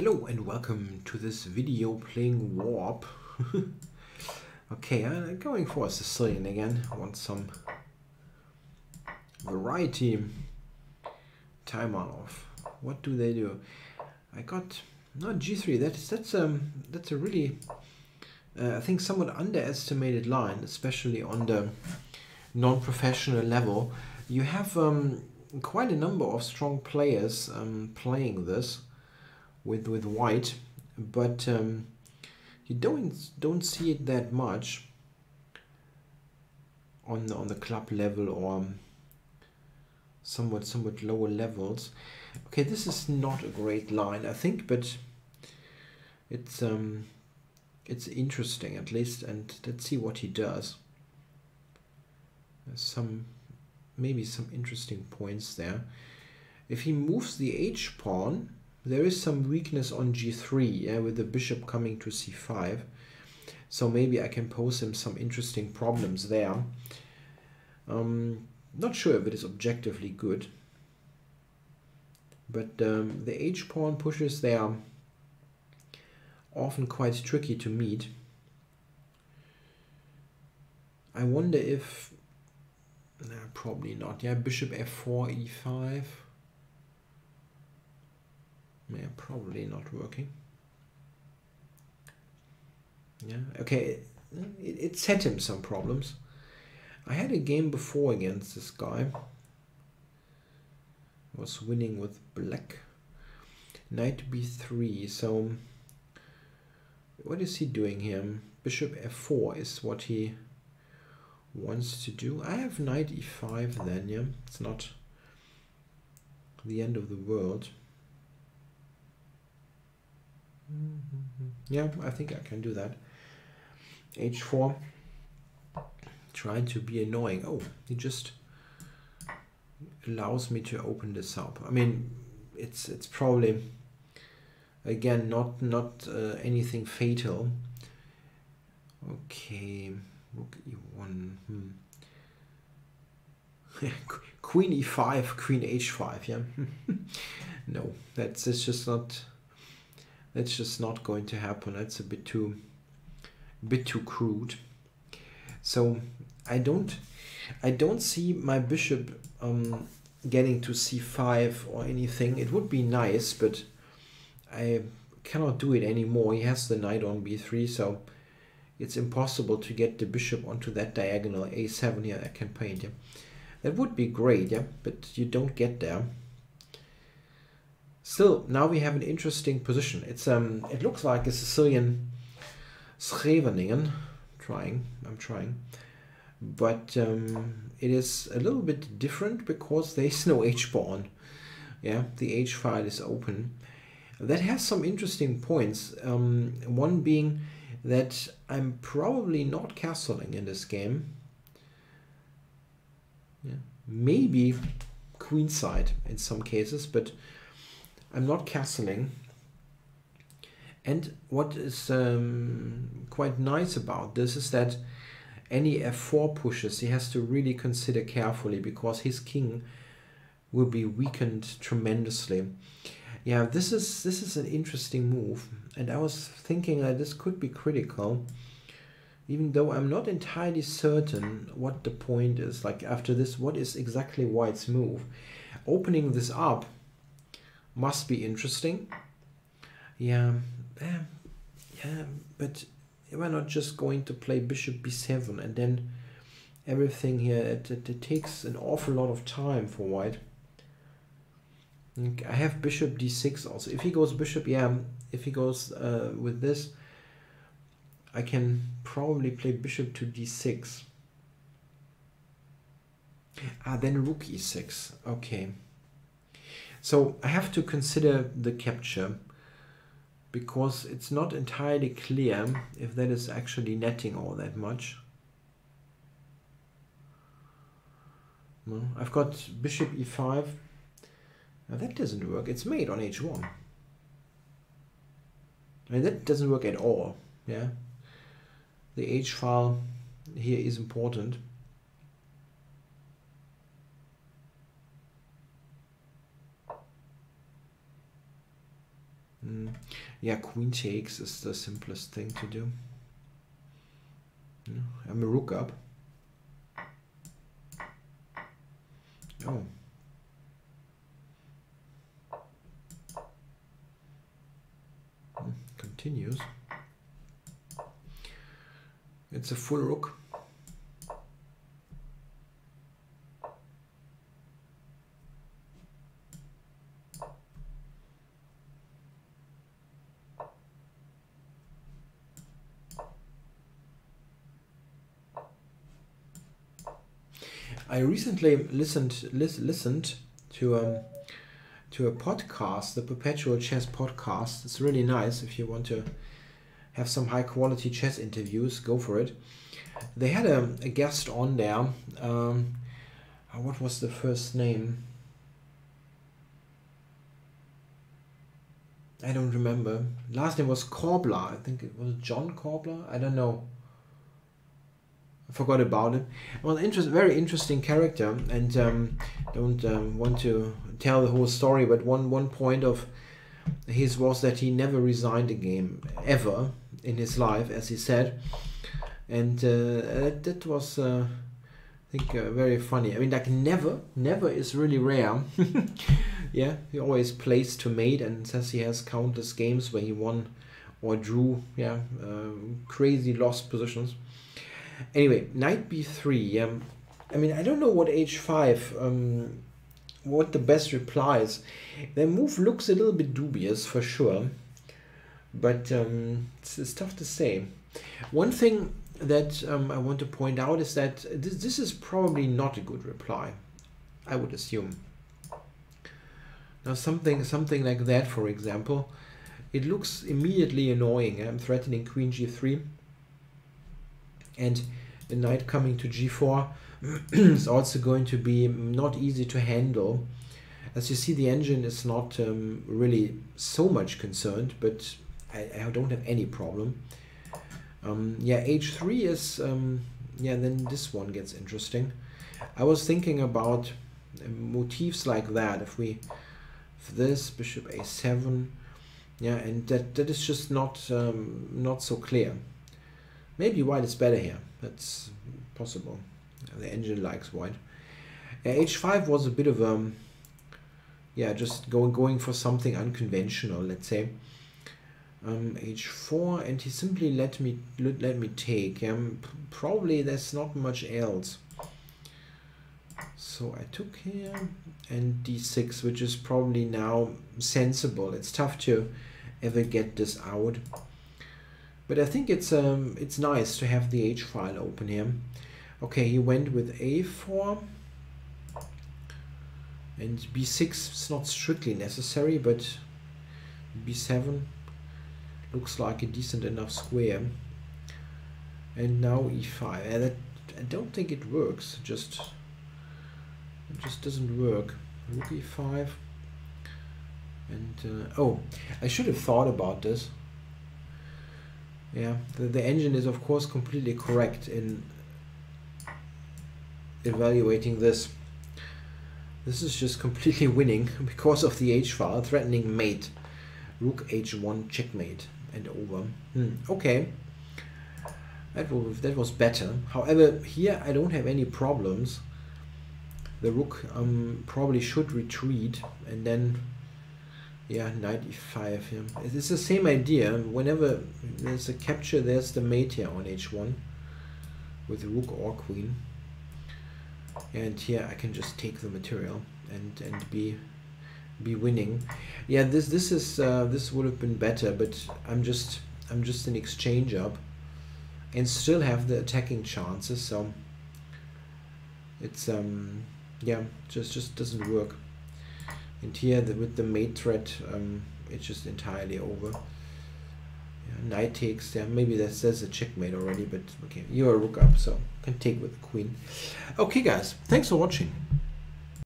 Hello and welcome to this video playing Waurp. Okay, I'm going for a Sicilian again. I want some variety. Taimanov. What do they do? I got not G3. That's a really I think somewhat underestimated line, especially on the non-professional level. You have quite a number of strong players playing this with white, but you don't see it that much on the club level or somewhat lower levels. Okay, this is not a great line, I think, but it's interesting at least, and let's see what he does. There's maybe some interesting points there. If he moves the H pawn, there is some weakness on G3, yeah, with the bishop coming to C5. So maybe I can pose him some interesting problems there. Not sure if it is objectively good. But the H pawn pushes, they are often quite tricky to meet. I wonder if... Nah, probably not. Yeah, bishop F4, E5. Yeah, probably not working. Yeah, okay, it set him some problems. I had a game before against this guy. Was winning with black. Knight B3, so what is he doing here? Bishop F4 is what he wants to do. I have Knight E5 then, yeah. It's not the end of the world. Yeah, I think I can do that. H4, trying to be annoying. Oh, he just allows me to open this up. I mean, it's probably again not anything fatal. Okay, rook E1. Queen E5, Queen H5. Yeah, no, that's just not. That's just not going to happen. That's a bit too crude. So I don't see my bishop getting to C5 or anything. It would be nice, but I cannot do it anymore. He has the knight on B3, so it's impossible to get the bishop onto that diagonal. A7 here I can paint. Yeah, that would be great. Yeah, but you don't get there. Still, now we have an interesting position. It's it looks like a Sicilian Scheveningen. I'm trying, but it is a little bit different because there is no H pawn. Yeah, the H file is open. That has some interesting points. One being that I'm probably not castling in this game. Yeah, maybe queenside in some cases, but I'm not castling. And what is quite nice about this is that any F4 pushes he has to really consider carefully, because his king will be weakened tremendously. Yeah, this is an interesting move, and I was thinking that this could be critical, even though I'm not entirely certain what the point is. Like after this, what is exactly White's move? Opening this up must be interesting. Yeah, but we're not just going to play bishop b7 and then everything here. It takes an awful lot of time for White. I have bishop d6 also. If he goes bishop, yeah, if he goes with this, I can probably play bishop to d6. Then rook e6. Okay. So I have to consider the capture, because it's not entirely clear if that is actually netting all that much. No, I've got bishop e5. Now that doesn't work. It's made on h1. I mean, that doesn't work at all. Yeah, the h file here is important. Yeah, queen takes is the simplest thing to do. I'm a rook up. Oh. Continues. It's a full rook. I recently listened to a podcast, the Perpetual Chess podcast. It's really nice. If you want to have some high quality chess interviews, go for it. They had a guest on there. What was the first name? I don't remember. Last name was Korbler. I think it was John Korbler. I don't know. I forgot about it. Well, very interesting character, and don't want to tell the whole story, but one point of his was that he never resigned a game ever in his life, as he said, and that was I think very funny. I mean, like never is really rare. Yeah, he always plays to mate and says he has countless games where he won or drew. Yeah, crazy lost positions. Anyway, knight b3. I mean, I don't know what h5, what the best reply is. The move looks a little bit dubious for sure, but it's tough to say. One thing that I want to point out is that this is probably not a good reply, I would assume. Now something like that, for example, it looks immediately annoying. I'm threatening queen g3. And the knight coming to g4 is also going to be not easy to handle. As you see, the engine is not really so much concerned, but I don't have any problem. Yeah, h3 is, yeah, then this one gets interesting. I was thinking about motifs like that. If this, bishop a7, yeah, and that is just not so clear. Maybe white is better here. That's possible. The engine likes white. h5 was a bit of yeah, just going for something unconventional, let's say. h4, and he simply let me take. Probably there's not much else. So I took here, and d6, which is probably now sensible. It's tough to ever get this out. But I think it's nice to have the H file open here. Okay, he went with A4 and B6 is not strictly necessary, but B7 looks like a decent enough square. And now E5. I don't think it works. It just doesn't work. Rook E5. And oh, I should have thought about this. Yeah, the engine is of course completely correct in evaluating this. This is just completely winning because of the H file, threatening mate. Rook H1 checkmate and over. Okay, that was better. However, here I don't have any problems. The rook probably should retreat, and then yeah, knight e5. Yeah. It's the same idea. Whenever there's a capture, there's the mate here on h1 with rook or queen. And here I can just take the material and be winning. Yeah, this is this would have been better, but I'm just an exchange up and still have the attacking chances. So it's yeah, just doesn't work. And here with the mate threat, it's just entirely over. Yeah, knight takes. Yeah, maybe that's a checkmate already, but okay, you're a rook up, so can take with the queen. Okay, guys, thanks for watching.